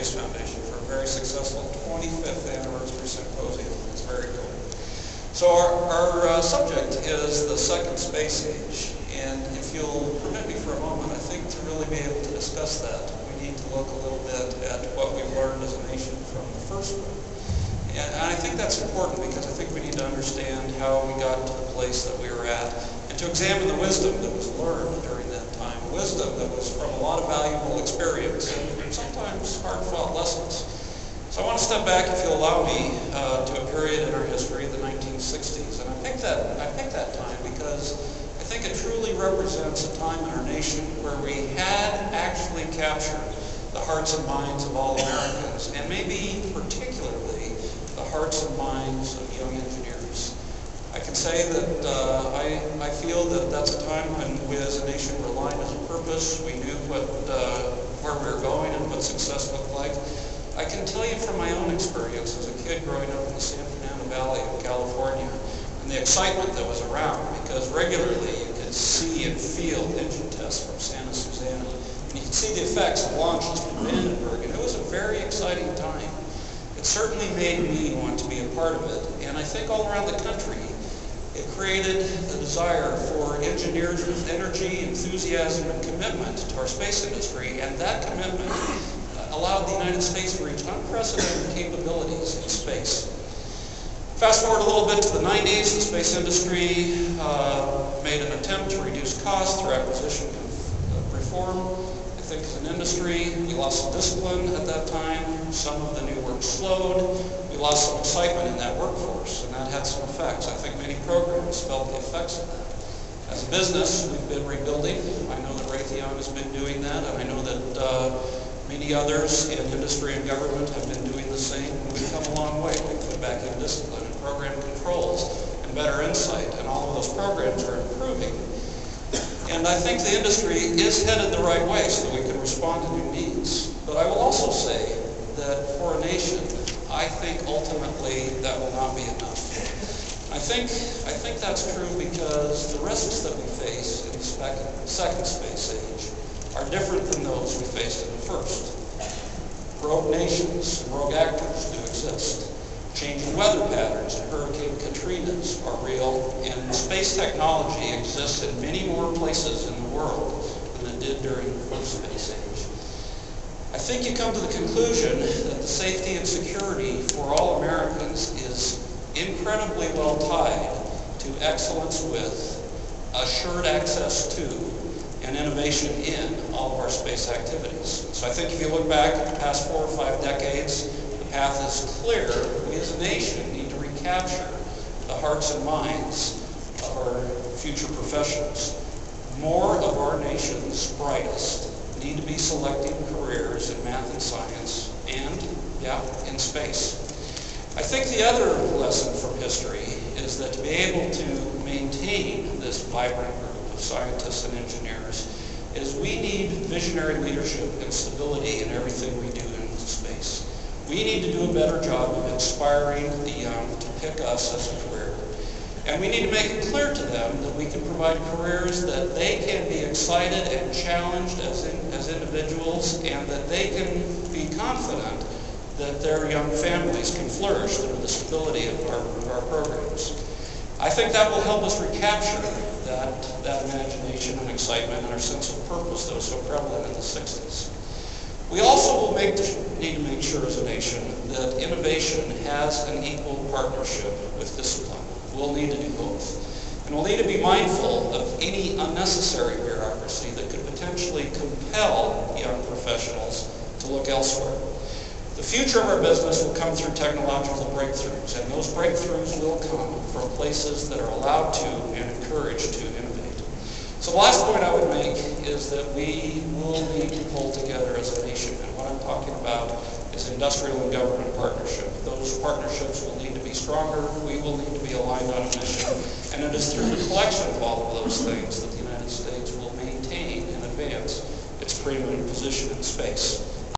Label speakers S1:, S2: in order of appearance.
S1: Space Foundation for a very successful 25th anniversary symposium. It's very cool. So our subject is the second space age, and if you'll permit me for a moment, I think to really be able to discuss that, we need to look a little bit at what we've learned as a nation from the first one. And I think that's important because I think we need to understand how we got to the place that we were at, and to examine the wisdom that was learned during that time, wisdom that was from a lot of valuable experience and sometimes hard-fought lessons. So I want to step back, if you'll allow me, to a period in our history, the 1960s. And I picked that time because I think it truly represents a time in our nation where we had actually captured the hearts and minds of all Americans, and maybe particularly the hearts and minds of young engineers. I can say that I feel that that's a time when we as a nation were aligned as a purpose. We knew where we were going and what success looked like. I can tell you from my own experience as a kid growing up in the San Fernando Valley of California, and the excitement that was around, because regularly you could see and feel engine tests from Santa Susana, and you could see the effects of launches from Vandenberg, and it was a very exciting time. It certainly made me want to be a part of it, and I think all around the country, it created the desire for engineers with energy, enthusiasm, and commitment to our space industry, and that commitment allowed the United States to reach unprecedented capabilities in space. Fast forward a little bit to the 90s, the space industry made an attempt to reduce costs through acquisition reform. I think as an industry, we lost some discipline at that time. Some of the new work slowed. We lost some excitement in that workforce, and that had some effects. I think many programs felt the effects of that. As a business, we've been rebuilding. I know that Raytheon has been doing that, and I know that many others in industry and government have been doing the same. We've come a long way. We put back in discipline and program controls and better insight, and all of those programs are improving. And I think the industry is headed the right way so that we can respond to new needs. But I will also say that for a nation, I think ultimately that will not be enough. I think that's true because the risks that we face in the second space age are different than those we faced in the first. Rogue nations and rogue actors do exist. Changing weather patterns and Hurricane Katrinas are real, and space technology exists in many more places in the world than it did during the first space age. I think you come to the conclusion that the safety and security for all Americans is incredibly well tied to excellence with, assured access to, and innovation in all of our space activities. So I think if you look back at the past 4 or 5 decades, the path is clear. We as a nation need to recapture the hearts and minds of our future professionals. More of our nation's brightest need to be selecting careers in math and science and, in space. I think the other lesson from history is that to be able to maintain this vibrant group of scientists and engineers is we need visionary leadership and stability in everything we do in space. We need to do a better job of inspiring the young to pick us as a career. And we need to make it clear to them that we can provide careers that they can be excited and challenged as individuals, and that they can be confident that their young families can flourish through the stability of our programs. I think that will help us recapture that imagination and excitement and our sense of purpose that was so prevalent in the 60s. We also will need to make sure as a nation that innovation has an equal partnership with discipline. We'll need to do both. And we'll need to be mindful of any unnecessary bureaucracy that could potentially compel young professionals to look elsewhere. The future of our business will come through technological breakthroughs, and those breakthroughs will come from places that are allowed to and encouraged to innovate. So the last point I would make is that we will need to pull together as a nation, and what I'm talking about is industrial and government partnership. Those partnerships will need to be stronger. We will need to be aligned on a mission, and it is through the collection of all of those things that the United States will maintain and advance its preeminent position in space.